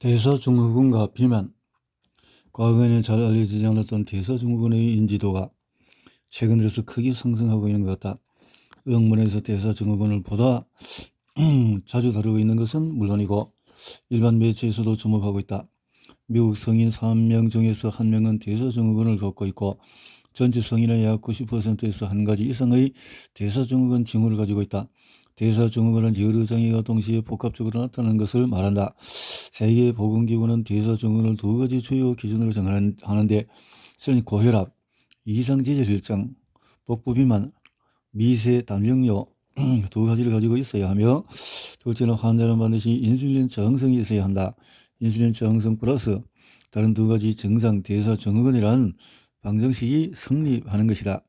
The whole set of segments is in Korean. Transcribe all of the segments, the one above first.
대사증후군과 비만. 과거에는 잘 알려지지 않았던 대사증후군의 인지도가 최근 들어서 크게 상승하고 있는 것 같다. 의학문에서 대사증후군을 보다 자주 다루고 있는 것은 물론이고 일반 매체에서도 주목하고 있다. 미국 성인 3명 중에서 1명은 대사증후군을 겪고 있고 전체 성인의 약 90%에서 한 가지 이상의 대사증후군 징후를 가지고 있다. 대사증후군은 여러 장애가 동시에 복합적으로 나타나는 것을 말한다. 세계보건기구는 대사증후군을 두 가지 주요 기준으로 정하는데 고혈압, 이상지질혈증, 복부비만, 미세 단명료 두 가지를 가지고 있어야 하며, 둘째는 환자는 반드시 인슐린 저항성이 있어야 한다. 인슐린 저항성 플러스 다른 두 가지 증상 대사증후군이란 방정식이 성립하는 것이다.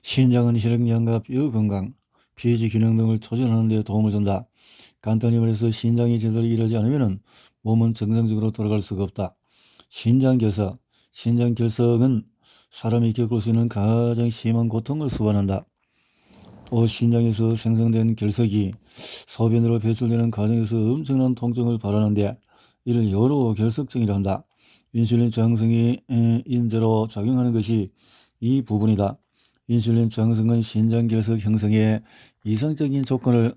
신장은 혈액량과 뼈 건강, 폐지 기능 등을 조절하는 데 도움을 준다. 간단히 말해서 신장이 제대로 일하지 않으면 몸은 정상적으로 돌아갈 수가 없다. 신장결석은 사람이 겪을 수 있는 가장 심한 고통을 수반한다. 또 신장에서 생성된 결석이 소변으로 배출되는 과정에서 엄청난 통증을 발하는데 이를 요로결석증이라 한다. 인슐린 저항성이 인제로 작용하는 것이 이 부분이다. 인슐린 저항성은 신장결석 형성에 이상적인 조건을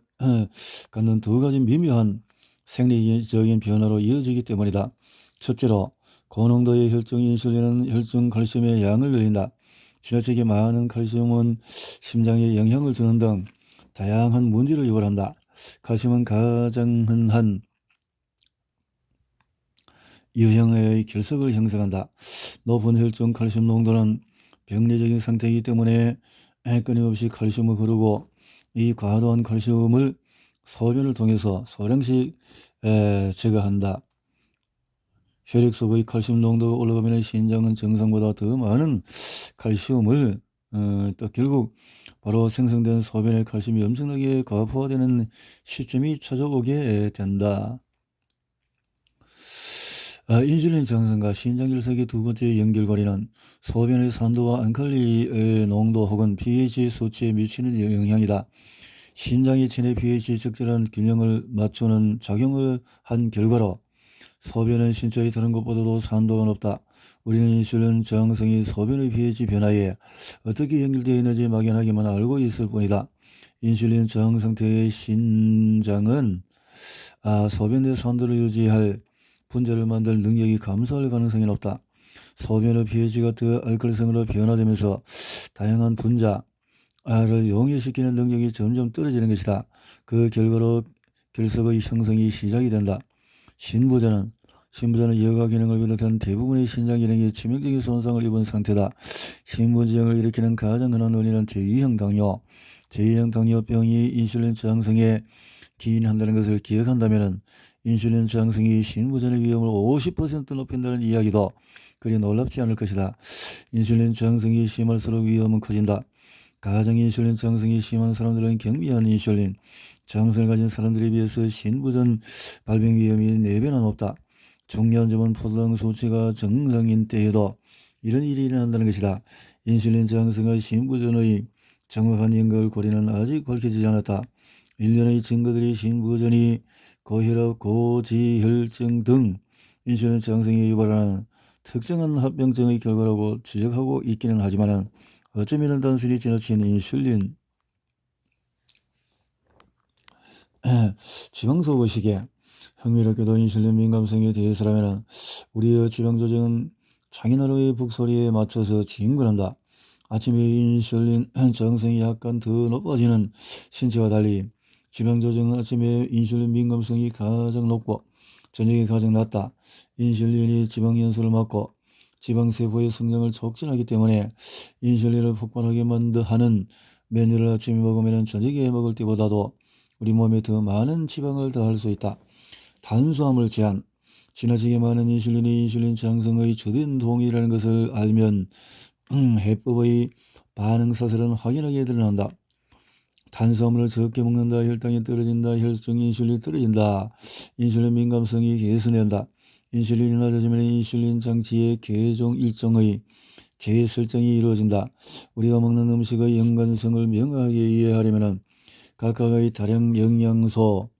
갖는 두 가지 미묘한 생리적인 변화로 이어지기 때문이다. 첫째로 고농도의 혈중 인슐린은 혈중 칼슘의 양을 늘린다. 지나치게 많은 칼슘은 심장에 영향을 주는 등 다양한 문제를 유발한다. 칼슘은 가장 흔한 유형의 결석을 형성한다. 높은 혈중 칼슘 농도는 병리적인 상태이기 때문에 끊임없이 칼슘을 흐르고 이 과도한 칼슘을 소변을 통해서 소량씩 제거한다. 혈액 속의 칼슘 농도가 올라가면 신장은 정상보다 더 많은 칼슘을 또 결국 바로 생성된 소변의 칼슘이 엄청나게 과부하되는 시점이 찾아오게 된다. 인슐린 저항성과 신장결석의 두 번째 연결고리는 소변의 산도와 알칼리 농도 혹은 pH 수치에 미치는 영향이다. 신장이 체내 pH 적절한 균형을 맞추는 작용을 한 결과로 소변은 신체의 다른 것보다도 산도가 높다. 우리는 인슐린 저항성이 소변의 pH 변화에 어떻게 연결되어 있는지 막연하게만 알고 있을 뿐이다. 인슐린 저항 상태의 신장은 소변 내 산도를 유지할 분자를 만들 능력이 감소할 가능성이 높다. 소변의 pH가 더 알칼리성으로 변화되면서 다양한 분자를 용해시키는 능력이 점점 떨어지는 것이다. 그 결과로 결석의 형성이 시작이 된다. 신부전은 여가 기능을 비롯한 대부분의 신장 기능이 치명적인 손상을 입은 상태다. 신부전을 일으키는 가장 흔한 원인은 제2형 당뇨병이 인슐린 저항성에 기인한다는 것을 기억한다면 인슐린 저항성이 신부전의 위험을 50% 높인다는 이야기도 그리 놀랍지 않을 것이다. 인슐린 저항성이 심할수록 위험은 커진다. 가장 인슐린 저항성이 심한 사람들은 경미한 인슐린 저항성을 가진 사람들에 비해서 신부전 발병 위험이 4배나 높다. 중요한 점은 포도당 수치가 정상인 때에도 이런 일이 일어난다는 것이다. 인슐린 저항성과 신부전의 정확한 연결고리는 아직 밝혀지지 않았다. 일련의 증거들이 신부전이 고혈압, 고지혈증 등 인슐린 저항성이 유발하는 특정한 합병증의 결과라고 지적하고 있기는 하지만 어쩌면 단순히 지나친 인슐린 지방소거식에 흥미롭게도 인슐린 민감성에 대해서라면 우리의 지방조직은 장인어른의 북소리에 맞춰서 진군한다. 아침에 인슐린 저항성이 약간 더 높아지는 신체와 달리 지방조직은 아침에 인슐린 민감성이 가장 높고 저녁에 가장 낮다. 인슐린이 지방연소를 막고 지방세포의 성장을 촉진하기 때문에 인슐린을 폭발하게 하는 메뉴를 아침에 먹으면 저녁에 먹을 때보다도 우리 몸에 더 많은 지방을 더할 수 있다. 탄수화물 제한. 지나치게 많은 인슐린이 인슐린 저항성의 주된 동이라는 것을 알면 해법의 반응사슬은 확연하게 드러난다. 탄수화물을 적게 먹는다. 혈당이 떨어진다. 혈중 인슐린이 떨어진다. 인슐린 민감성이 개선된다. 인슐린이 낮아지면 인슐린 장치의 개종 일종의 제 설정이 이루어진다. 우리가 먹는 음식의 연관성을 명확하게 이해하려면 각각의 다량 영양소의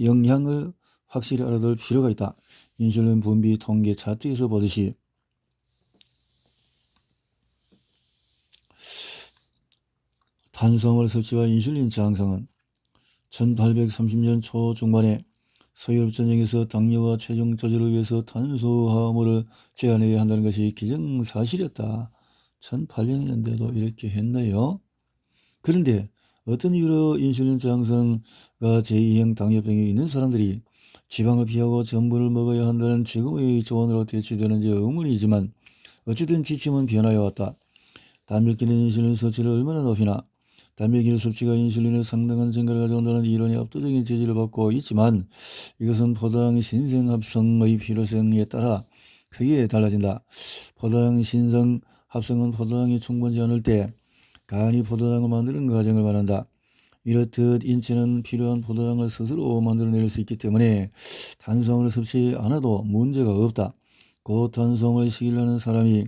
영향을 확실히 알아둘 필요가 있다. 인슐린 분비 통계 차트에서 보듯이 탄수화물 섭취와 인슐린 저항성은 1830년 초중반에 서유럽 전역에서 당뇨와 체중 조절을 위해서 탄수화물을 제한해야 한다는 것이 기정사실이었다. 1800년대도 이렇게 했네요. 그런데 어떤 이유로 인슐린 저항성과 제2형 당뇨병이 있는 사람들이 지방을 피하고 전분을 먹어야 한다는 지금의 조언으로 대체되는지 의문이지만 어쨌든 지침은 변화해 왔다. 단백질인 인슐린 섭취를 얼마나 높이나 단백질 섭취가 인슐린의 상당한 증가를 가져온다는 이론이 압도적인 지지를 받고 있지만 이것은 포도당 신생합성의 필요성에 따라 크게 달라진다. 포도당 신생합성은 포도당이 충분치 않을 때 간이 포도당을 만드는 과정을 말한다. 이렇듯 인체는 필요한 포도당을 스스로 만들어낼 수 있기 때문에 탄수화물을 섭취 않아도 문제가 없다. 고탄수화물 식이를 하는 사람이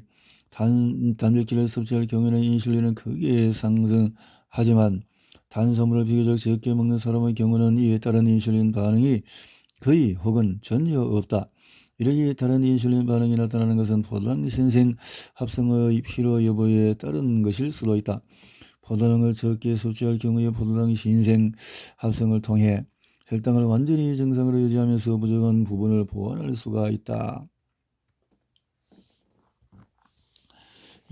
단백질을 섭취할 경우에는 인슐린은 크게 상승하지만 탄수화물을 비교적 적게 먹는 사람의 경우는 이에 따른 인슐린 반응이 거의 혹은 전혀 없다. 이렇게 다른 인슐린 반응이 나타나는 것은 포도당 신생 합성의 필요 여부에 따른 것일 수도 있다. 포도당을 적게 섭취할 경우에 포도당 신생 합성을 통해 혈당을 완전히 정상으로 유지하면서 부족한 부분을 보완할 수가 있다.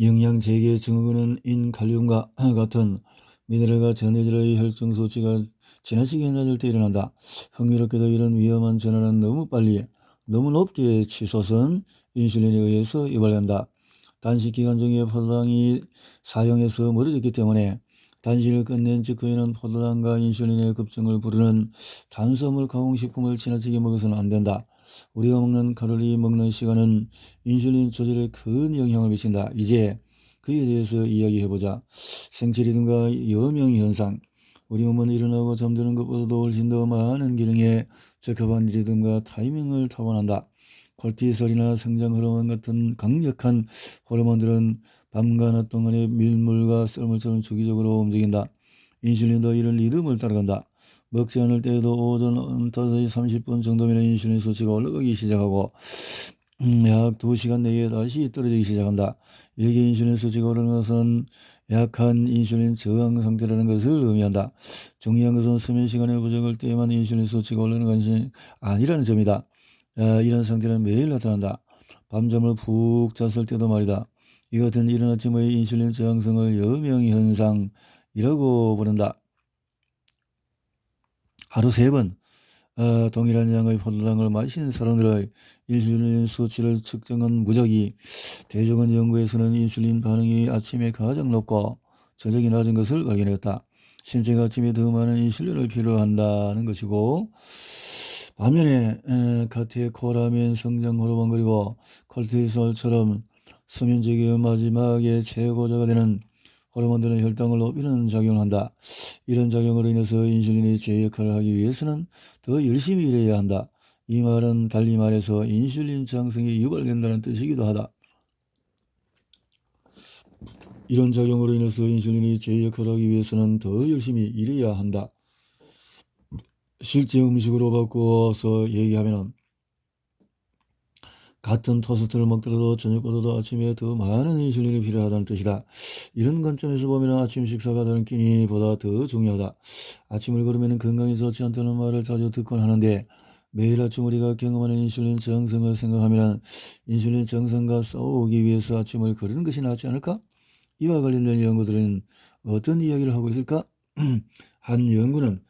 영양 재개 증후군은 인칼륨과 같은 미네랄과 전해질의 혈중 수치가 지나치게 낮을 때 일어난다. 흥미롭게도 이런 위험한 전환은 너무 빨리, 너무 높게 치솟은 인슐린에 의해서 유발된다. 단식 기간 중에 포도당이 사용해서 멀어졌기 때문에 단식을 끝낸 직후에는 포도당과 인슐린의 급증을 부르는 탄수화물 가공식품을 지나치게 먹어서는 안 된다. 우리가 먹는 칼로리 먹는 시간은 인슐린 조절에 큰 영향을 미친다. 이제 그에 대해서 이야기해보자. 생체 리듬과 여명 현상. 우리 몸은 일어나고 잠드는 것보다도 훨씬 더 많은 기능에 적합한 리듬과 타이밍을 타고난다. 콜티솔이나 성장 호르몬 같은 강력한 호르몬들은 밤과 낮 동안의 밀물과 썰물처럼 주기적으로 움직인다. 인슐린도 이런 리듬을 따라간다. 먹지 않을 때에도 오전 5시 30분 정도면 인슐린 수치가 올라가기 시작하고 약 2시간 내에 다시 떨어지기 시작한다. 이렇게 인슐린 수치가 오르는 것은 약한 인슐린 저항 상태라는 것을 의미한다. 중요한 것은 수면 시간의 부족할 때에만 인슐린 수치가 오르는 것이 아니라는 점이다. 이런 상태는 매일 나타난다. 밤잠을 푹 잤을 때도 말이다. 이 같은 이른 아침의 인슐린 저항성을 여명현상이라고 부른다. 하루 3번 동일한 양의 포도당을 마신 사람들의 인슐린 수치를 측정한 무작위 대조건 연구에서는 인슐린 반응이 아침에 가장 높고 저녁이 낮은 것을 발견했다. 신체가 아침에 더 많은 인슐린을 필요한다는 것이고 반면에 카테코라민, 성장 호르몬 그리고 콜티솔처럼 수면제의 마지막에 최고조가 되는 호르몬들은 혈당을 높이는 작용을 한다. 이런 작용으로 인해서 인슐린이 제 역할을 하기 위해서는 더 열심히 일해야 한다. 이 말은 달리 말해서 인슐린 저항성이 유발된다는 뜻이기도 하다. 이런 작용으로 인해서 인슐린이 제 역할을 하기 위해서는 더 열심히 일해야 한다. 실제 음식으로 바꾸어서 얘기하면 같은 토스트를 먹더라도 저녁보다도 아침에 더 많은 인슐린이 필요하다는 뜻이다. 이런 관점에서 보면 아침 식사가 다른 끼니보다 더 중요하다. 아침을 걸으면 건강에 좋지 않다는 말을 자주 듣곤 하는데 매일 아침 우리가 경험하는 인슐린 저항성을 생각하면 인슐린 저항성과 싸우기 위해서 아침을 거르는 것이 낫지 않을까? 이와 관련된 연구들은 어떤 이야기를 하고 있을까? 한 연구는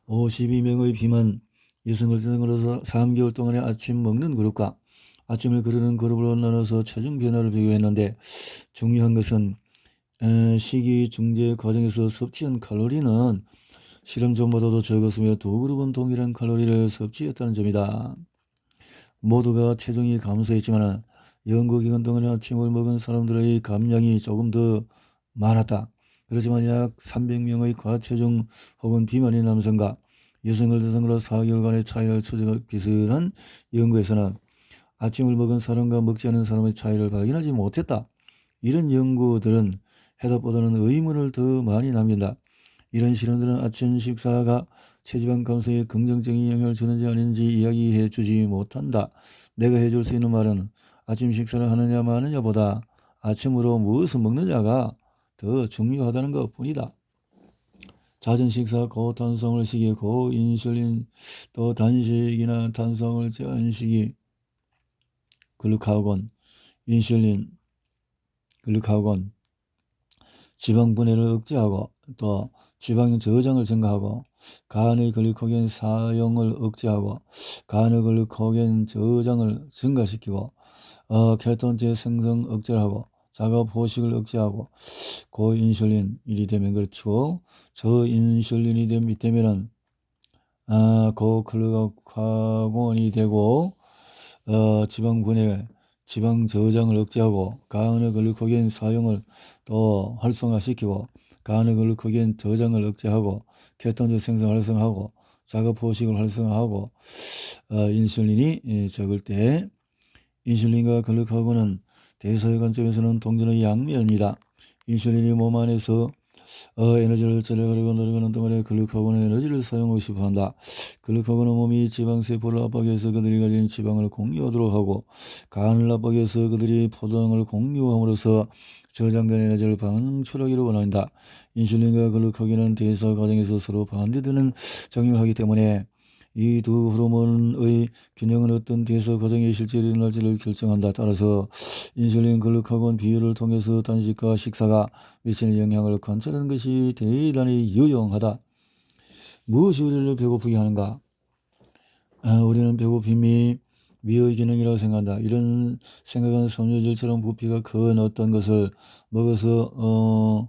52명의 비만 여성을 대상으로 3개월 동안의 아침 먹는 그룹과 아침을 거르는 그룹으로 나눠서 체중 변화를 비교했는데 중요한 것은 식이 중재 과정에서 섭취한 칼로리는 실험 전보다도 적었으며 두 그룹은 동일한 칼로리를 섭취했다는 점이다. 모두가 체중이 감소했지만 연구 기간 동안에 아침을 먹은 사람들의 감량이 조금 더 많았다. 그렇지만 약 300명의 과체중 혹은 비만인 남성과 여성을 대상으로 4개월간의 차이를 추적한 비슷한 연구에서는 아침을 먹은 사람과 먹지 않은 사람의 차이를 발견하지 못했다. 이런 연구들은 해답보다는 의문을 더 많이 남긴다. 이런 실험들은 아침 식사가 체지방 감소에 긍정적인 영향을 주는지 아닌지 이야기해 주지 못한다. 내가 해줄 수 있는 말은 아침 식사를 하느냐 마느냐보다 아침으로 무엇을 먹느냐가 더 중요하다는 것 뿐이다. 잦은 식사, 고탄수화물 식이, 고인슐린, 또 단식이나 탄수화물 제한 식이, 글루카곤, 인슐린, 글루카곤, 지방 분해를 억제하고 또 지방 저장을 증가하고 간의 글리코겐 사용을 억제하고 간의 글리코겐 저장을 증가시키고 케톤제 생성 억제를 하고 자가 포식을 억제하고 고인슐린이 되면 그렇죠. 저인슐린이 되면은 고글루카곤이 되고 지방 분해, 지방 저장을 억제하고 간의 글루코겐 사용을 또 활성화시키고 간의 글루코겐 저장을 억제하고 케톤제 생성을 활성화하고 자가 포식을 활성화하고 인슐린이 적을 때 인슐린과 글루카곤은 대사의 관점에서는 동전의 양면이다. 인슐린이 몸 안에서 에너지를 절약하려고 노력하는 동안에 글루카곤의 에너지를 사용하고 싶어한다. 글루카곤은 몸이 지방세포를 압박해서 그들이 가진 지방을 공유하도록 하고 간을 압박해서 그들이 포도당을 공유함으로써 저장된 에너지를 방출하기를 원한다. 인슐린과 글루카곤은 대사 과정에서 서로 반대되는 작용을 하기 때문에 이 두 호르몬의 균형은 어떤 대사 과정에 실제로 일어날지를 결정한다. 따라서 인슐린 글루카곤 비율을 통해서 단식과 식사가 미치는 영향을 관찰하는 것이 대단히 유용하다. 무엇이 우리를 배고프게 하는가? 우리는 배고픔이 위의 기능이라고 생각한다. 이런 생각은 섬유질처럼 부피가 큰 어떤 것을 먹어서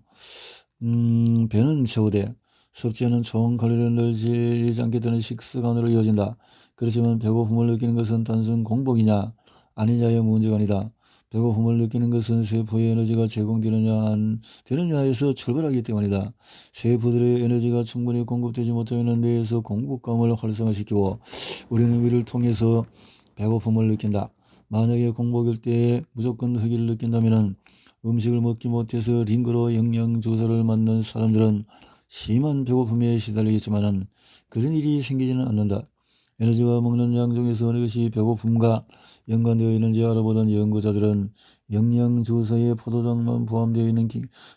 배는 채우되 섭취하는 총 칼로리를 늘지 않게 되는 식습관으로 이어진다. 그렇지만 배고픔을 느끼는 것은 단순 공복이냐 아니냐의 문제가 아니다. 배고픔을 느끼는 것은 세포의 에너지가 제공되느냐 안 되느냐에서 출발하기 때문이다. 세포들의 에너지가 충분히 공급되지 못하면 뇌에서 공복감을 활성화시키고 우리는 위를 통해서 배고픔을 느낀다. 만약에 공복일 때 무조건 허기를 느낀다면 음식을 먹지 못해서 링거로 영양조사를 맞는 사람들은 심한 배고픔에 시달리겠지만 그런 일이 생기지는 않는다. 에너지와 먹는 양 중에서 어느 것이 배고픔과 연관되어 있는지 알아보던 연구자들은 영양주사에 포도당만 포함되어 있는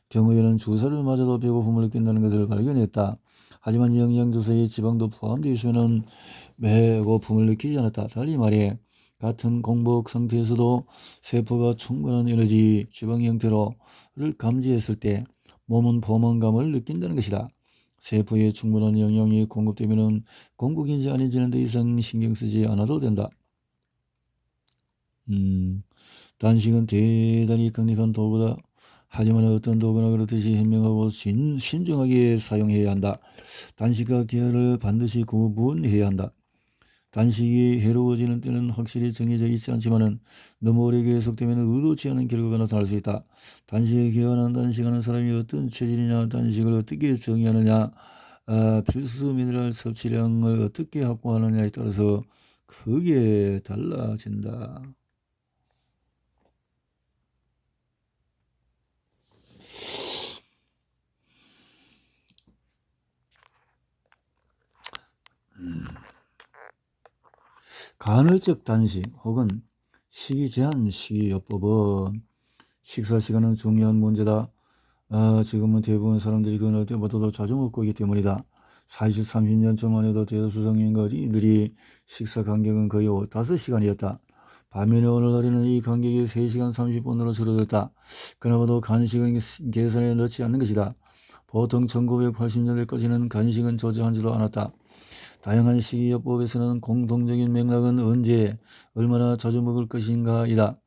경우에는 주사를 맞아도 배고픔을 느낀다는 것을 발견했다. 하지만 영양주사에 지방도 포함되어 있으면 배고픔을 느끼지 않았다. 달리 말해 같은 공복 상태에서도 세포가 충분한 에너지, 지방 형태로를 감지했을 때 몸은 포만감을 느낀다는 것이다. 세포에 충분한 영양이 공급되면 공복인지 아닌지는 더 이상 신경 쓰지 않아도 된다. 단식은 대단히 강력한 도구다. 하지만 어떤 도구나 그렇듯이 현명하고 신중하게 사용해야 한다. 단식과 계열을 반드시 구분해야 한다. 단식이 해로워지는 때는 확실히 정해져 있지 않지만 너무 오래 계속되면 의도치 않은 결과가 나타날 수 있다. 단식에 개헌한 단식하는 사람이 어떤 체질이냐 단식을 어떻게 정의하느냐 필수 미네랄 섭취량을 어떻게 확보하느냐에 따라서 크게 달라진다. 간헐적 단식 혹은 식이 제한 식이요법은 식사 시간은 중요한 문제다. 지금은 대부분 사람들이 그 어느 때보다도 자주 먹고 있기 때문이다. 40, 30년 전만 해도 대다수 성인과 어린이들이 식사 간격은 거의 5시간이었다. 반면에 오늘날에는 이 간격이 3시간 30분으로 줄어들었다. 그나마도 간식은 계산에 넣지 않는 것이다. 보통 1980년대까지는 간식은 존재하지도 않았다. 다양한 식이요법에서는 공통적인 맥락은 언제, 얼마나 자주 먹을 것인가이다.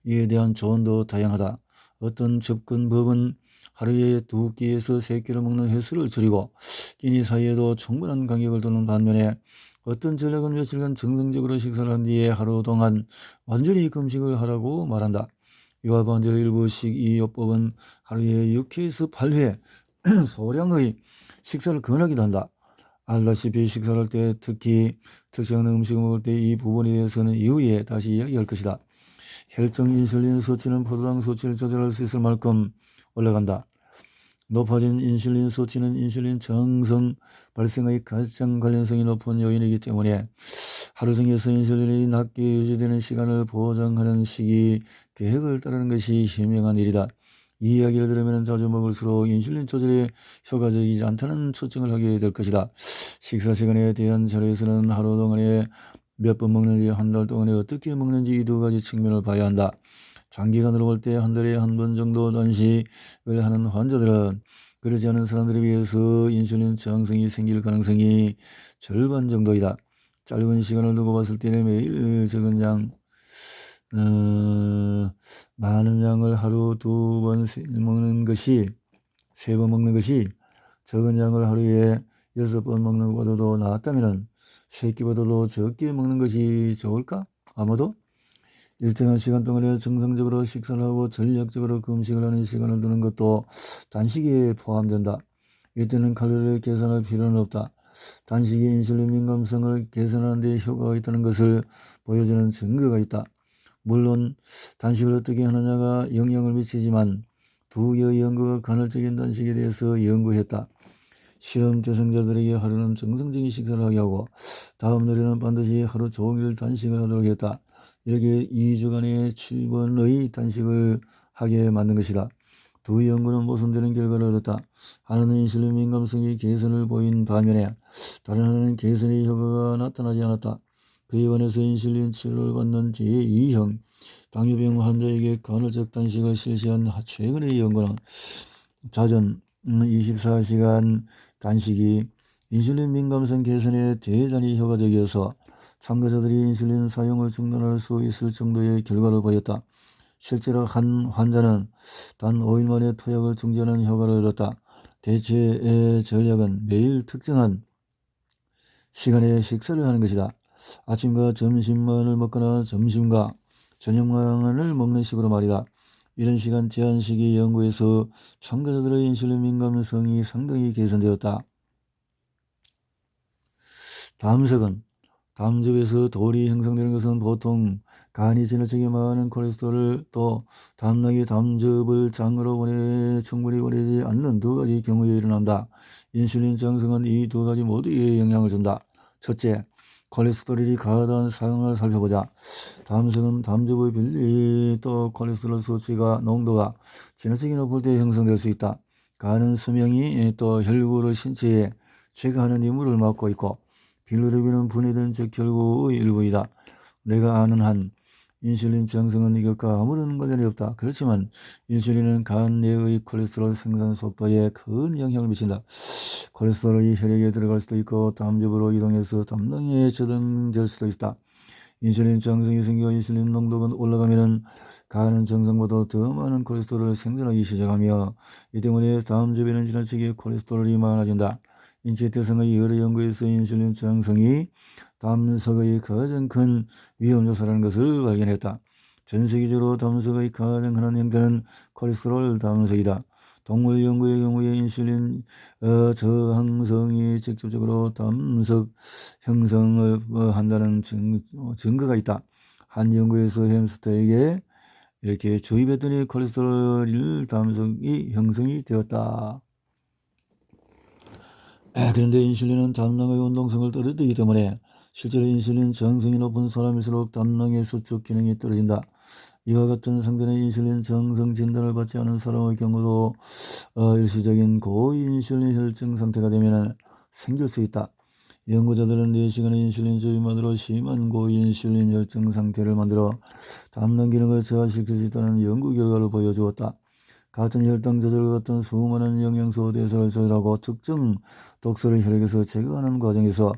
이에 대한 조언도 다양하다. 어떤 접근법은 하루에 2끼에서 3끼를 먹는 횟수를 줄이고 끼니 사이에도 충분한 간격을 두는 반면에 어떤 전략은 며칠간 정상적으로 식사를 한 뒤에 하루 동안 완전히 금식을 하라고 말한다. 이와 반대로 일부 식이요법은 하루에 6회에서 8회 소량의 식사를 권하기도 한다. 알다시피 식사할 때 특히 특정한 음식을 먹을 때 이 부분에 대해서는 이후에 다시 이야기할 것이다. 혈중 인슐린 수치는 포도당 수치를 조절할 수 있을 만큼 올라간다. 높아진 인슐린 수치는 인슐린 저항성 발생의 가장 관련성이 높은 요인이기 때문에 하루 중에서 인슐린이 낮게 유지되는 시간을 보장하는 식이 계획을 따르는 것이 현명한 일이다. 이 이야기를 들으면 자주 먹을수록 인슐린 조절에 효과적이지 않다는 추정을 하게 될 것이다. 식사 시간에 대한 자료에서는 하루 동안에 몇 번 먹는지, 한 달 동안에 어떻게 먹는지 이 두 가지 측면을 봐야 한다. 장기간으로 볼 때 한 달에 한 번 정도 단식을 하는 환자들은 그러지 않은 사람들에 비해서 인슐린 저항성이 생길 가능성이 절반 정도이다. 짧은 시간을 두고 봤을 때는 매일 적은 양, 많은 양을 하루 두 번 먹는 것이, 세 번 먹는 것이 적은 양을 하루에 6번 먹는 것보다도 낫다면 세 끼보다도 적게 먹는 것이 좋을까? 아마도 일정한 시간 동안에 정상적으로 식사를 하고 전략적으로 금식을 하는 시간을 두는 것도 단식에 포함된다. 이때는 칼로리를 계산할 필요는 없다. 단식이 인슐린 민감성을 개선하는 데 효과가 있다는 것을 보여주는 증거가 있다. 물론 단식을 어떻게 하느냐가 영향을 미치지만 두 개의 연구가 간헐적인 단식에 대해서 연구했다. 실험 대상자들에게 하루는 정상적인 식사를 하게 하고 다음 날에는 반드시 하루 종일 단식을 하도록 했다. 이렇게 2주간의 7번의 단식을 하게 만든 것이다. 두 연구는 모순되는 결과를 얻었다. 하나는 인슐린 민감성이 개선을 보인 반면에 다른 하나는 개선의 효과가 나타나지 않았다. 그에 관해서 인슐린 치료를 받는 제2형 당뇨병 환자에게 간헐적 단식을 실시한 최근의 연구는 자전 24시간 단식이 인슐린 민감성 개선에 대단히 효과적이어서 참가자들이 인슐린 사용을 중단할 수 있을 정도의 결과를 보였다. 실제로 한 환자는 단 5일 만에 투약을 중지하는 효과를 얻었다. 대체의 전략은 매일 특정한 시간에 식사를 하는 것이다. 아침과 점심만을 먹거나 점심과 저녁만을 먹는 식으로 말이다. 이런 시간 제한식의 연구에서 참가자들의 인슐린 민감성이 상당히 개선되었다. 담즙에서 돌이 형성되는 것은 보통 간이 지나치게 많은 콜레스테롤을 또 담락이 담즙을 장으로 충분히 보내지 않는 두 가지 경우에 일어난다. 인슐린 저항성은 이 두 가지 모두에 영향을 준다. 첫째, 콜레스테롤이 과다한 사용을 살펴보자. 담즙은 담즙의 비리 또 콜레스테롤 수치가 농도가 지나치게 높을 때 형성될 수 있다. 간은 수명이 또 혈구를 신체에 제거하는 임무를 맡고 있고 빌루비는 분해된 적혈구의 일부이다. 내가 아는 한 인슐린 저항성은 이것과 아무런 관련이 없다. 그렇지만 인슐린은 간 내의 콜레스테롤 생산 속도에 큰 영향을 미친다. 콜레스테롤이 혈액에 들어갈 수도 있고 담즙으로 이동해서 담낭에 저장될 수도 있다. 인슐린 저항성이 생겨 인슐린 농도가 올라가면 간은 정상보다 더 많은 콜레스테롤을 생산하기 시작하며 이 때문에 담즙에는 지나치게 콜레스테롤이 많아진다. 인체 대상의 여러 연구에서 인슐린 저항성이 담석의 가장 큰 위험 요소라는 것을 발견했다. 전 세계적으로 담석의 가장 흔한 형태는 콜레스테롤 담석이다. 동물 연구의 경우에 인슐린 저항성이 직접적으로 담석 형성을 한다는 증거가 있다. 한 연구에서 햄스터에게 이렇게 주입했더니 콜레스테롤 담석이 형성이 되었다. 그런데 인슐린은 담낭의 운동성을 떨어뜨리기 때문에 실제로 인슐린 저항성이 높은 사람일수록 담낭의 수축 기능이 떨어진다. 이와 같은 상대는 인슐린 저항성 진단을 받지 않은 사람의 경우도 일시적인 고인슐린 혈증 상태가 되면 생길 수 있다. 연구자들은 4시간의 인슐린 주입만으로 심한 고인슐린 혈증 상태를 만들어 담낭 기능을 저하시킬 수 있다는 연구 결과를 보여주었다. 같은 혈당 조절과 같은 수많은 영양소 대사를 조절하고 특정 독소를 혈액에서 제거하는 과정에서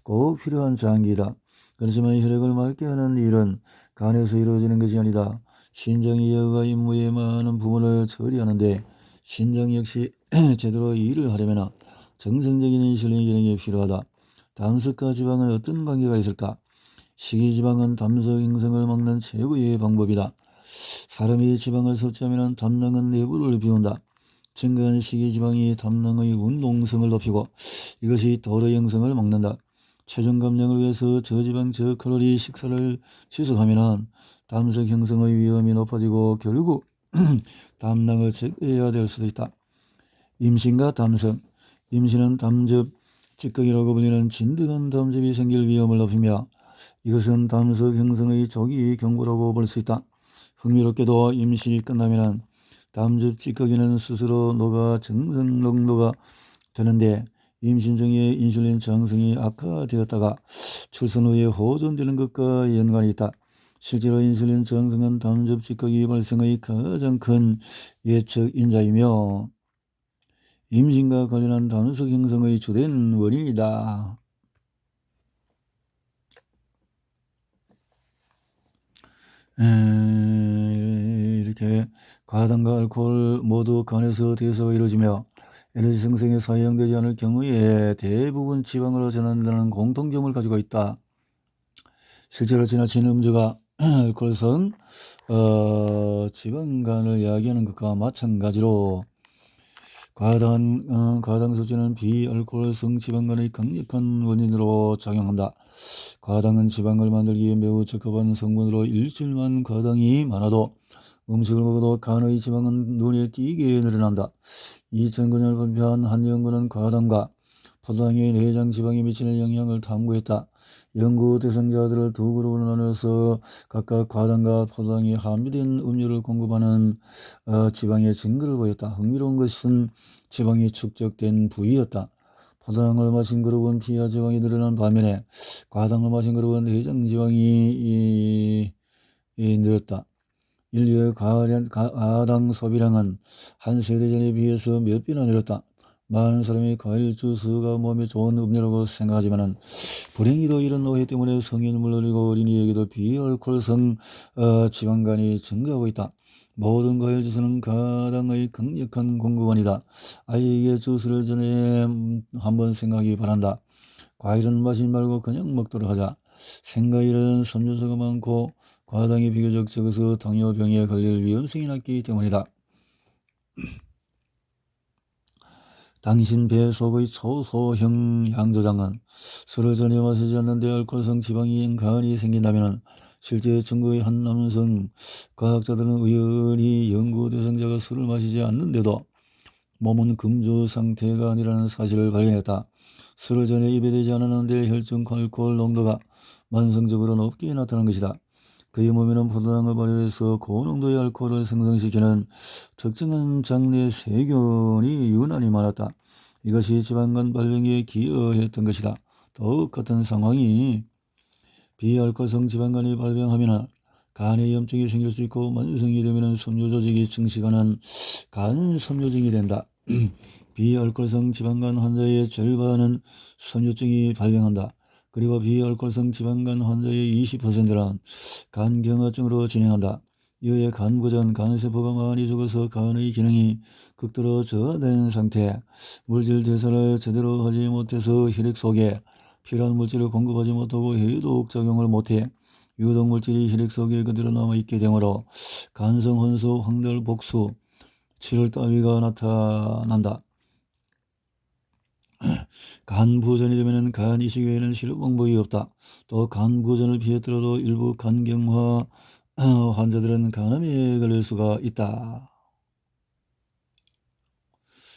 꼭 필요한 장기이다. 그렇지만 혈액을 맑게 하는 일은 간에서 이루어지는 것이 아니다. 신장이 여가 임무의 많은 부분을 처리하는데 신장 역시 제대로 일을 하려면 정상적인 인슐린 기능이 필요하다. 담석과 지방은 어떤 관계가 있을까? 식이지방은 담석 형성을 막는 최고의 방법이다. 사람이 지방을 섭취하면 담낭은 내부를 비운다. 증가한 식이지방이 담낭의 운동성을 높이고 이것이 도로 형성을 막는다. 체중 감량을 위해서 저지방 저칼로리 식사를 지속하면 담석 형성의 위험이 높아지고 결국 담낭을 제거해야 될 수도 있다. 임신과 담석. 임신은 담즙 찌꺼기라고 불리는 진드한 담즙이 생길 위험을 높이며 이것은 담석 형성의 조기 경보라고 볼 수 있다. 흥미롭게도 임신이 끝나면 담즙 찌꺼기는 스스로 녹아 정상 농도가 되는데 임신 중에 인슐린 저항성이 악화되었다가 출산 후에 호전되는 것과 연관이 있다. 실제로 인슐린 저항성은 담즙 찌꺼기 발생의 가장 큰 예측 인자이며 임신과 관련한 담석 형성의 주된 원인이다. 이렇게 과당과 알코올 모두 간에서 대사가 이루어지며 에너지 생성에 사용되지 않을 경우에 대부분 지방으로 전환되는 공통점을 가지고 있다. 실제로 지나친 음주가 알코올성 지방간을 야기하는 것과 마찬가지로 과당 소주는 비알코올성 지방간의 강력한 원인으로 작용한다. 과당은 지방을 만들기에 매우 적합한 성분으로 일주일만 과당이 많아도 음식을 먹어도 간의 지방은 눈에 띄게 늘어난다. 2009년을 발표한 한 연구는 과당과 포도당의 내장 지방에 미치는 영향을 탐구했다. 연구 대상자들을 두 그룹으로 나눠서 각각 과당과 포도당이 함유된 음료를 공급하는 지방의 증거를 보였다. 흥미로운 것은 지방이 축적된 부위였다. 포도당을 마신 그룹은 피하 지방이 늘어난 반면에 과당을 마신 그룹은 내장 지방이 늘었다. 인류의 과당 소비량은 한 세대 전에 비해서 몇 배나 늘었다. 많은 사람이 과일 주스가 몸에 좋은 음료라고 생각하지만 불행히도 이런 오해 때문에 성인은 물론이고 어린이에게도 비알코올성 지방간이 증가하고 있다. 모든 과일 주스는 과당의 강력한 공급원이다. 아이에게 주스를 전에 한번 생각하기 바란다. 과일은 마시지 말고 그냥 먹도록 하자. 생과일은 섬유소가 많고 과당이 비교적 적어서 당뇨병에 걸릴 위험성이 낮기 때문이다. 당신 배 속의 초소형 양조장은 술을 전혀 마시지 않는데 알코올성 지방인 간이 생긴다면 실제 증거의 한 남성 과학자들은 우연히 연구 대상자가 술을 마시지 않는데도 몸은 금주 상태가 아니라는 사실을 발견했다. 술을 전혀 입에 대지 않았는데 혈중 알코올 농도가 만성적으로 높게 나타난 것이다. 그의 몸에는 포도당을 발효해서 고농도의 알코올을 생성시키는 특정한 장내 세균이 유난히 많았다. 이것이 지방간 발병에 기여했던 것이다. 똑같은 상황이 비알코올성 지방간이 발병하면 간에 염증이 생길 수 있고 만성이 되면 섬유 조직이 증식하는 간 섬유증이 된다. 비알코올성 지방간 환자의 절반은 섬유증이 발병한다. 그리고 비알코올성 지방간 환자의 20%는 간경화증으로 진행한다. 이후에 간부전, 간세포가 많이 죽어서 간의 기능이 극도로 저하된 상태, 물질 대사를 제대로 하지 못해서 혈액 속에 필요한 물질을 공급하지 못하고 해독 작용을 못해 유독 물질이 혈액 속에 그대로 남아있게 되므로 간성 혼수, 황달 복수, 출혈 따위가 나타난다. 간 부전이 되면 간 이식 외에는 치료 방법이 없다. 또 간 부전을 피했더라도 일부 간경화 환자들은 간암에 걸릴 수가 있다.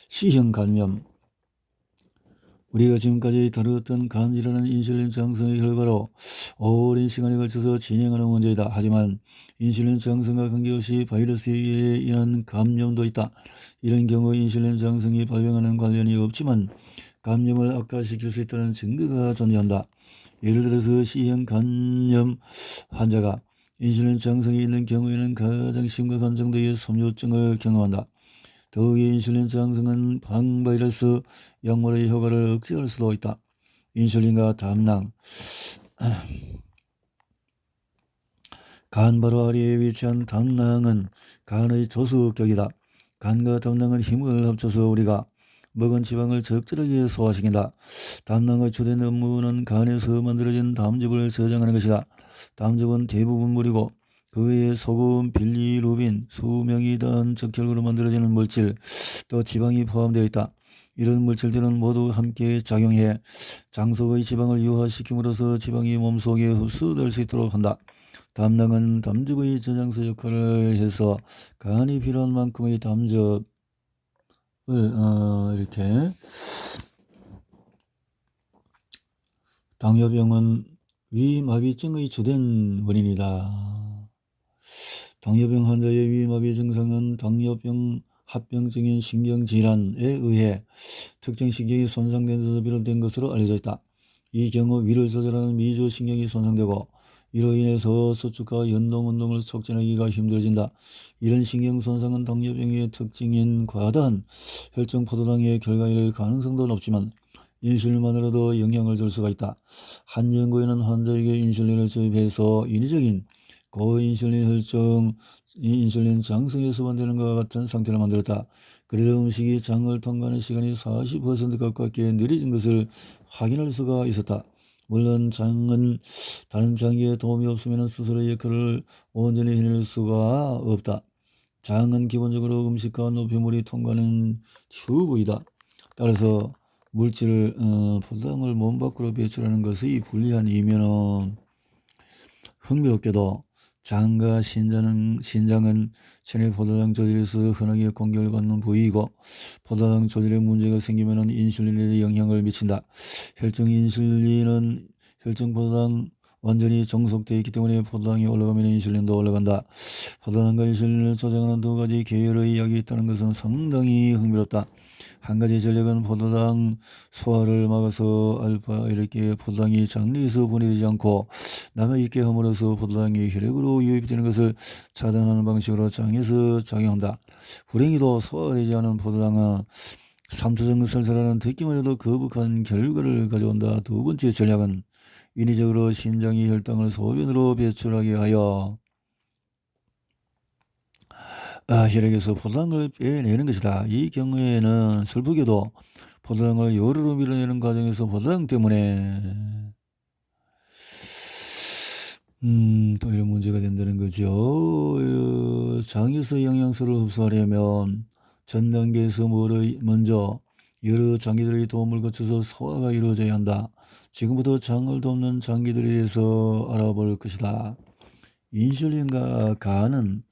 C형 간염. 우리가 지금까지 다루었던 간 질환은 인슐린 저항성의 결과로 오랜 시간에 걸쳐서 진행하는 문제이다. 하지만 인슐린 저항성과 관계없이 바이러스에 의한 감염도 있다. 이런 경우 인슐린 저항성이 발병하는 관련이 없지만 감염을 악화시킬 수 있다는 증거가 존재한다. 예를 들어서 C형 간염 환자가 인슐린 저항성이 있는 경우에는 가장 심각한 정도의 섬유증을 경험한다. 더욱이 인슐린 저항성은 방바이러스 약물의 효과를 억제할 수도 있다. 인슐린과 담낭. 간 바로 아래에 위치한 담낭은 간의 조수격이다. 간과 담낭은 힘을 합쳐서 우리가 먹은 지방을 적절하게 소화시킨다. 담낭의 주된 업무는 간에서 만들어진 담즙을 저장하는 것이다. 담즙은 대부분 물이고 그 외에 소금, 빌리루빈, 수명이 더한 적혈구로 만들어지는 물질, 또 지방이 포함되어 있다. 이런 물질들은 모두 함께 작용해 장 속의 지방을 유화시킴으로써 지방이 몸속에 흡수될 수 있도록 한다. 담낭은 담즙의 저장소 역할을 해서 간이 필요한 만큼의 담즙을 이렇게. 당뇨병은 위마비증의 주된 원인이다. 당뇨병 환자의 위마비 증상은 당뇨병 합병증인 신경질환에 의해 특정 신경이 손상된 데서 비롯된 것으로 알려져 있다. 이 경우 위를 조절하는 미주신경이 손상되고 이로 인해서 수축과 연동운동을 촉진하기가 힘들어진다. 이런 신경 손상은 당뇨병의 특징인 과다한 혈중포도당의 결과일 가능성도 높지만 인슐린만으로도 영향을 줄 수가 있다. 한 연구에는 환자에게 인슐린을 주입해서 인위적인 고인슐린 혈중 인슐린 장성이 수반되는 것과 같은 상태를 만들었다. 그래서 음식이 장을 통과하는 시간이 40% 가깝게 느려진 것을 확인할 수가 있었다. 물론 장은 다른 장기에 도움이 없으면 스스로의 역할을 온전히 해낼 수가 없다. 장은 기본적으로 음식과 노폐물이 통과하는 튜브이다. 따라서 물질을 포도당을 몸 밖으로 배출하는 것의 불리한 이면은 흥미롭게도 장과 신장은 체내 포도당 조직에서 흔하게 공격을 받는 부위이고 포도당 조직에 문제가 생기면 인슐린에 영향을 미친다. 혈중 인슐린은 혈중 포도당 완전히 정속되어 있기 때문에 포도당이 올라가면 인슐린도 올라간다. 포도당과 인슐린을 조정하는 두 가지 계열의 약이 있다는 것은 상당히 흥미롭다. 한 가지 전략은 포도당 소화를 막아서 알파 이렇게 포도당이 장내에서 분해되지 않고 남아있게 함으로써 포도당이 혈액으로 유입되는 것을 차단하는 방식으로 장에서 작용한다. 불행히도 소화되지 않은 포도당은 3초정 설사라는 듣기만 해도 거북한 결과를 가져온다. 두 번째 전략은 인위적으로 신장이 혈당을 소변으로 배출하게 하여 혈액에서 포도당을 빼내는 것이다. 이 경우에는 슬프게도 포도당을 요로로 밀어내는 과정에서 포도당 때문에 또 이런 문제가 된다는 거죠. 장에서 영양소를 흡수하려면 전 단계에서 먼저 여러 장기들의 도움을 거쳐서 소화가 이루어져야 한다. 지금부터 장을 돕는 장기들에 대해서 알아볼 것이다. 인슐린과 간은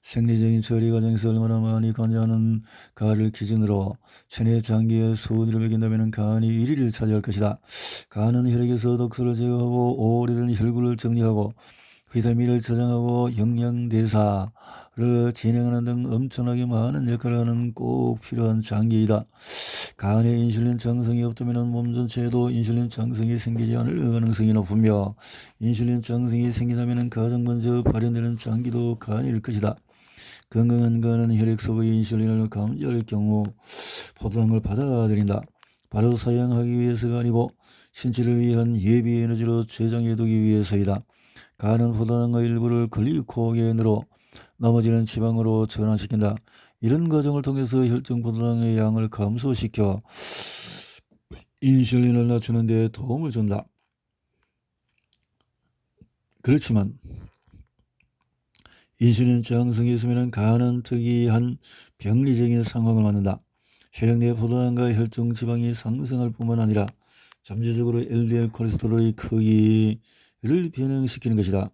생리적인 처리 과정에서 얼마나 많이 관여하는 가를 기준으로 체내 장기에 순위를 매긴다면 간이 1위를 차지할 것이다. 간은 혈액에서 독소를 제거하고 오래된 혈구를 정리하고 비타민을 저장하고 영양대사를 진행하는 등 엄청나게 많은 역할을 하는 꼭 필요한 장기이다. 간에 인슐린 장성이 없다면 몸 전체에도 인슐린 장성이 생기지 않을 가능성이 높으며 인슐린 장성이 생기다면 가장 먼저 발현되는 장기도 간일 것이다. 건강한 간은 혈액 속의 인슐린을 감지할 경우 포도당을 받아들인다. 바로 사용하기 위해서가 아니고 신체를 위한 예비 에너지로 저장해두기 위해서이다. 간은 포도당의 일부를 글리코겐으로 나머지는 지방으로 전환시킨다. 이런 과정을 통해서 혈중 포도당의 양을 감소시켜 인슐린을 낮추는 데 도움을 준다. 그렇지만 인슐린 저항성이 있으면 간은 특이한 병리적인 상황을 맞는다. 혈액 내 포도당과 혈중 지방이 상승할 뿐만 아니라 잠재적으로 LDL 콜레스테롤의 크기를 변형시키는 것이다.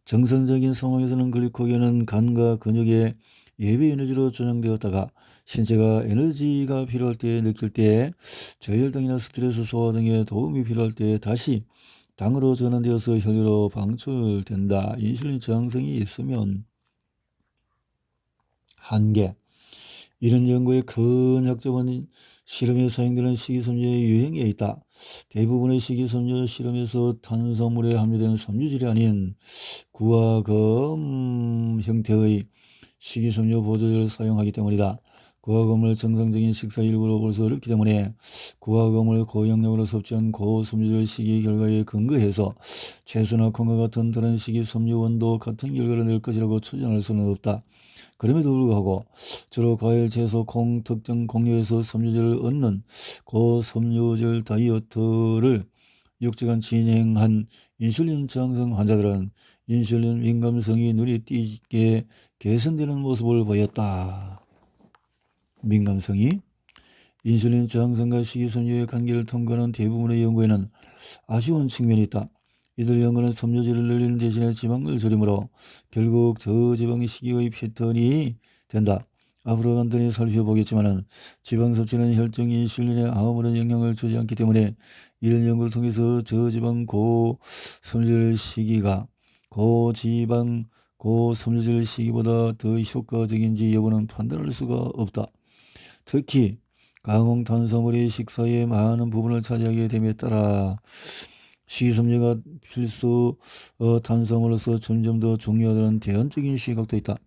정상적인 상황에서는 글리코겐은 간과 근육에 예비 에너지로 저장되었다가 신체가 에너지가 필요할 때 느낄 때 저혈당이나 스트레스 소화 등의 도움이 필요할 때 다시 당으로 전환되어서 혈류로 방출된다. 인슐린 저항성이 있으면 한계. 이런 연구의 큰 약점은 실험에 사용되는 식이섬유의 유형에 있다. 대부분의 식이섬유 실험에서 탄수화물에 함유된 섬유질이 아닌 구화검 형태의 식이섬유 보조제를 사용하기 때문이다. 구화검을 정상적인 식사 일부로 볼 수 어렵기 때문에 구화검을 고영양으로 섭취한 고섬유질 식이 결과에 근거해서 채소나 콩과 같은 다른 식이섬유원도 같은 결과를 낼 것이라고 추정할 수는 없다. 그럼에도 불구하고 주로 과일, 채소, 콩, 특정 곡류에서 섬유질을 얻는 고섬유질 다이어트를 6주간 진행한 인슐린 저항성 환자들은 인슐린 민감성이 눈에 띄게 개선되는 모습을 보였다. 민감성이 인슐린 저항성과 식이섬유의 관계를 통과하는 대부분의 연구에는 아쉬운 측면이 있다. 이들 연구는 섬유질을 늘리는 대신에 지방을 줄이므로 결국 저지방 식이의 패턴이 된다. 앞으로 간단히 살펴보겠지만 지방 섭취는 혈중 인슐린에 아무런 영향을 주지 않기 때문에 이런 연구를 통해서 저지방 고섬유질 식이가 고지방 고섬유질 식이보다 더 효과적인지 여부는 판단할 수가 없다. 특히 가공탄수화물이 식사의 많은 부분을 차지하게 됨에 따라 식이섬유가 필수 탄수화물로서 점점 더 중요하다는 대안적인 시각도 있다.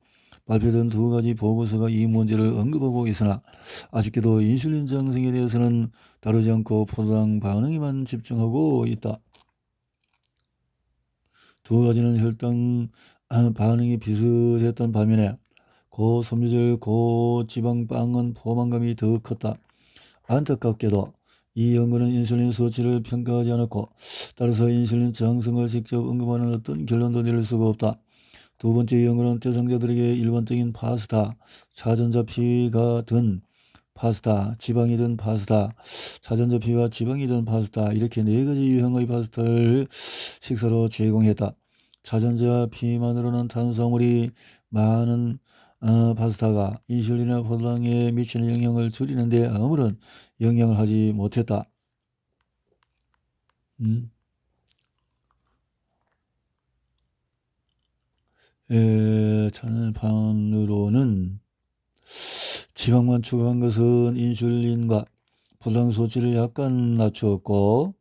발표된 두 가지 보고서가 이 문제를 언급하고 있으나 아쉽게도 인슐린 저항성에 대해서는 다루지 않고 포도당 반응에만 집중하고 있다. 두 가지는 혈당 반응이 비슷했던 반면에 고섬유질 고지방빵은 포만감이 더 컸다. 안타깝게도 이 연구는 인슐린 수치를 평가하지 않았고 따라서 인슐린 저항성을 직접 언급하는 어떤 결론도 내릴 수가 없다. 두 번째 연구는 대상자들에게 일반적인 파스타, 자전자피가 든 파스타, 지방이 든 파스타, 자전자피와 지방이 든 파스타 이렇게 네 가지 유형의 파스타를 식사로 제공했다. 자전자피만으로는 탄수화물이 많은 파스타가 인슐린이나 포도당에 미치는 영향을 줄이는 데 아무런 영향을 하지 못했다. 찬반으로는 지방만 추가한 것은 인슐린과 포도당 소치를 약간 낮추었고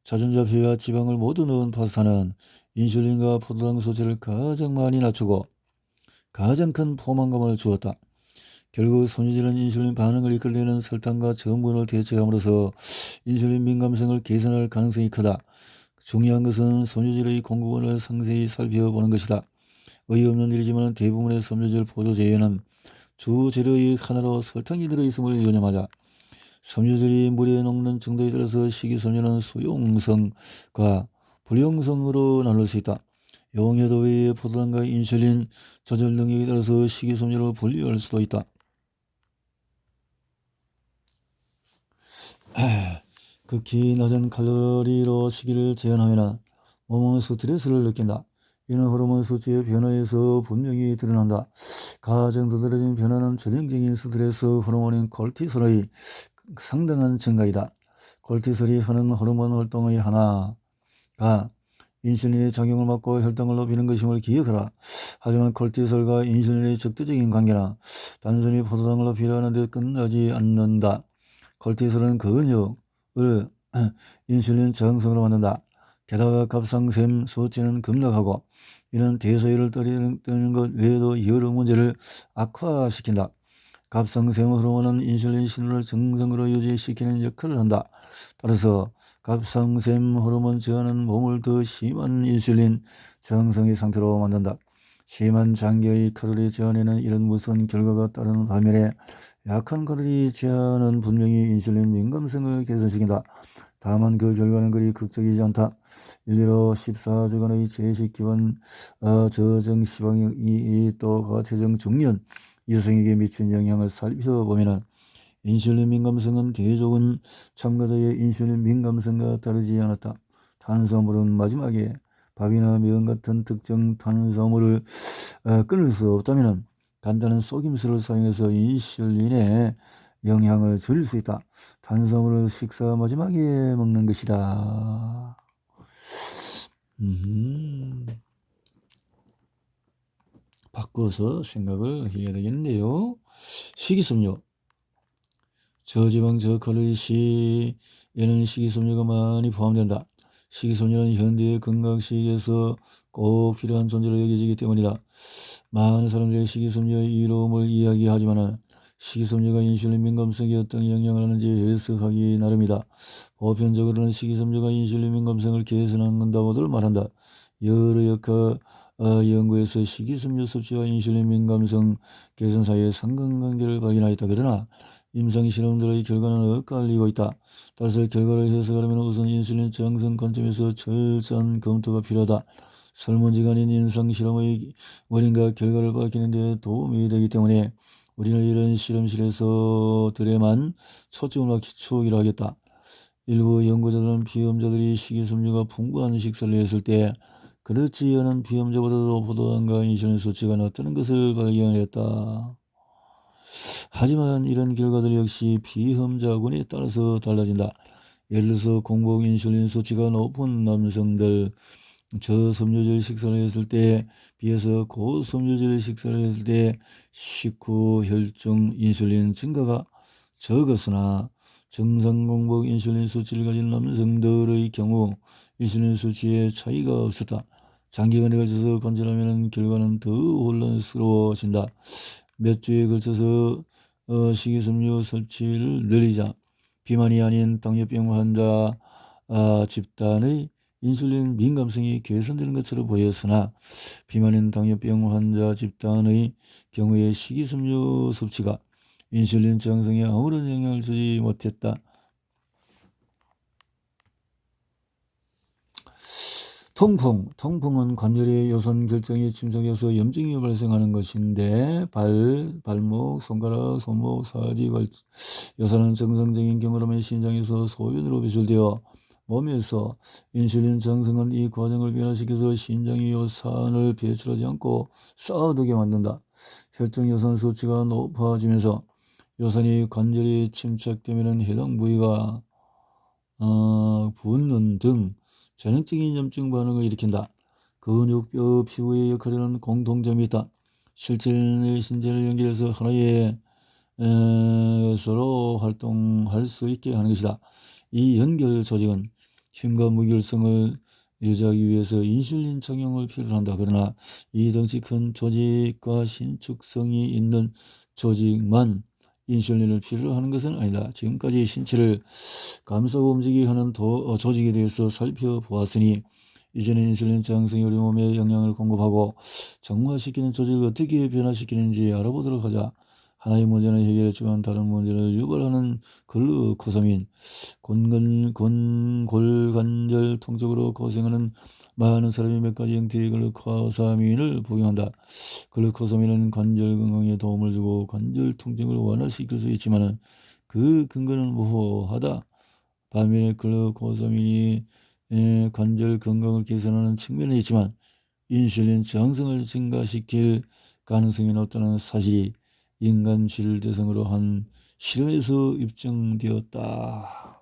자전자피와 지방을 모두 넣은 파스타는 인슐린과 포도당 소치를 가장 많이 낮추고 가장 큰 포만감을 주었다. 결국 섬유질은 인슐린 반응을 이끌어내는 설탕과 전분을 대체함으로써 인슐린 민감성을 개선할 가능성이 크다. 중요한 것은 섬유질의 공급원을 상세히 살펴보는 것이다. 어이없는 일이지만 대부분의 섬유질 보조제에는 주 재료의 하나로 설탕이 들어있음을 유념하자. 섬유질이 물에 녹는 정도에 따라서 식이섬유는 수용성과 불용성으로 나눌 수 있다. 용해도 외에 포도당과 인슐린 조절 능력에 따라서 식이섬유를 분류할 수도 있다. 극히 낮은 칼로리로 식이를 제한하면 몸은 스트레스를 느낀다. 이는 호르몬 수치의 변화에서 분명히 드러난다. 가장 두드러진 변화는 전형적인 스트레스 호르몬인 콜티솔의 상당한 증가이다. 콜티솔이 하는 호르몬 활동의 하나가 인슐린의 작용을 막고 혈당을 높이는 것임을 기억하라. 하지만 콜티솔과 인슐린의 적대적인 관계나 단순히 포도당을 높이려는 데 끝나지 않는다. 콜티솔은 근육을 인슐린 저항성으로 만든다. 게다가 갑상샘 수치는 급락하고 이는 대사율을 떨어뜨리는 것 외에도 여러 문제를 악화시킨다. 갑상샘 호르몬은 인슐린 신호를 정상으로 유지시키는 역할을 한다. 따라서 갑상샘 호르몬 저하는 몸을 더 심한 인슐린 저항성의 상태로 만든다. 심한 장기의 칼로리 제한에는 이런 무서운 결과가 따르는 반면에 약한 칼로리 제한은 분명히 인슐린 민감성을 개선시킨다. 다만 그 결과는 그리 극적이지 않다. 일례로 14주간의 제식 기반 저정 시방이 또 과체중 중년 여성에게 미친 영향을 살펴보면 인슐린 민감성은 대조군 참가자의 인슐린 민감성과 다르지 않았다. 탄수화물은 마지막에 밥이나 면 같은 특정 탄수화물을 끊을 수 없다면 간단한 속임수를 사용해서 인슐린에 영향을 줄일 수 있다. 탄수화물을 식사 마지막에 먹는 것이다. 바꿔서 생각을 해야 되겠네요. 식이섬유 저지방 저칼로리 시에는 식이섬유가 많이 포함된다. 식이섬유는 현대의 건강식에서 꼭 필요한 존재로 여겨지기 때문이다. 많은 사람들이 식이섬유의 이로움을 이야기하지만 식이섬유가 인슐린 민감성에 어떤 영향을 하는지 해석하기 나름이다. 보편적으로는 식이섬유가 인슐린 민감성을 개선한다고들 말한다. 여러 역학 연구에서 식이섬유 섭취와 인슐린 민감성 개선 사이의 상관관계를 발견하였다. 그러나 임상 실험들의 결과는 엇갈리고 있다. 따라서 결과를 해석하려면 우선 인슐린 저항성 관점에서 철저한 검토가 필요하다. 설문지가 아닌 임상실험의 원인과 결과를 밝히는 데 도움이 되기 때문에 우리는 이런 실험실에서들에만 초점을 맞추기로 하겠다. 일부 연구자들은 비험자들이 식이섬유가 풍부한 식사를 했을 때 그렇지 않은 비험자보다도 포도당과 인슐린 수치가 낮다는 것을 발견했다. 하지만 이런 결과들 역시 비험자군에 따라서 달라진다. 예를 들어서 공복 인슐린 수치가 높은 남성들, 저섬유질 식사를 했을 때 비해서 고섬유질 식사를 했을 때 식후 혈중 인슐린 증가가 적었으나 정상 공복 인슐린 수치를 가진 남성들의 경우 인슐린 수치에 차이가 없었다. 장기간에 걸쳐서 관찰하면 결과는 더 혼란스러워진다. 몇 주에 걸쳐서 식이섬유 섭취를 늘리자 비만이 아닌 당뇨병 환자 집단의 인슐린 민감성이 개선되는 것처럼 보였으나 비만인 당뇨병 환자 집단의 경우에 식이섬유 섭취가 인슐린 저항성에 아무런 영향을 주지 못했다. 통풍은 관절의 요선 결정에 침착해서 염증이 발생하는 것인데 발목, 손가락, 손목, 사지, 요선은 정상적인 경우라면 신장에서 소변으로 배출되어 몸에서 인슐린 저항성은 이 과정을 변화시켜서 신장이 요산을 배출하지 않고 쌓아두게 만든다. 혈중 요산 수치가 높아지면서 요산이 관절에 침착되면 해당 부위가 붓는 등 전형적인 염증 반응을 일으킨다. 근육, 뼈, 피부의 역할에는 공통점이 있다. 실제 신체를 연결해서 하나의 서로 활동할 수 있게 하는 것이다. 이 연결 조직은 힘과 무결성을 유지하기 위해서 인슐린 착용을 필요로 한다. 그러나 이 덩치 큰 조직과 신축성이 있는 조직만 인슐린을 필요로 하는 것은 아니다. 지금까지 신체를 감싸고 움직이게 하는 조직에 대해서 살펴보았으니 이제는 인슐린 저항성이 우리 몸에 영양을 공급하고 정화시키는 조직을 어떻게 변화시키는지 알아보도록 하자. 하나의 문제는 해결했지만 다른 문제를 유발하는 글루코사민, 골관절 통증으로 고생하는 많은 사람이 몇 가지 형태의 글루코사민을 복용한다. 글루코사민은 관절 건강에 도움을 주고 관절 통증을 완화시킬 수 있지만 그 근거는 모호하다. 반면에 글루코사민이 관절 건강을 개선하는 측면이 있지만 인슐린 저항성을 증가시킬 가능성이 높다는 사실이 인간 쥐를 대상으로 한 실험에서 입증되었다.